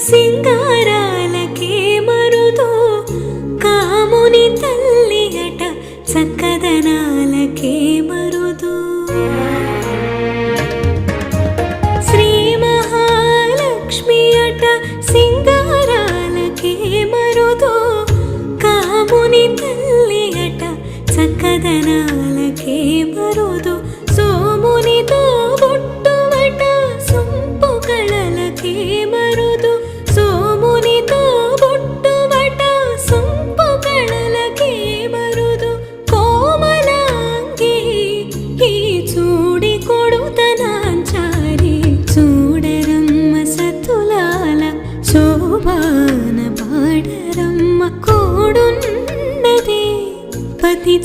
సింగారాలకే మరుదు కాముని తల్లి అట చక్కదనాలకే మరుదు శ్రీ మహాలక్ష్మి అట సింగారాలకే మరుదు కాముని తల్లి అట చక్కదనాలకే మరుదు సోమునితో బొట్టుమట సొంపు కళలకే మరుదు సోమునితో బొట్టుమట సొంపు కళలకే మరుదు కోమలాంగి ఈ చూడి కొడుతనాంచారి చూడరమ్మ సతులాల శోభాన పాడరమ్మ కోడున్నదే పతి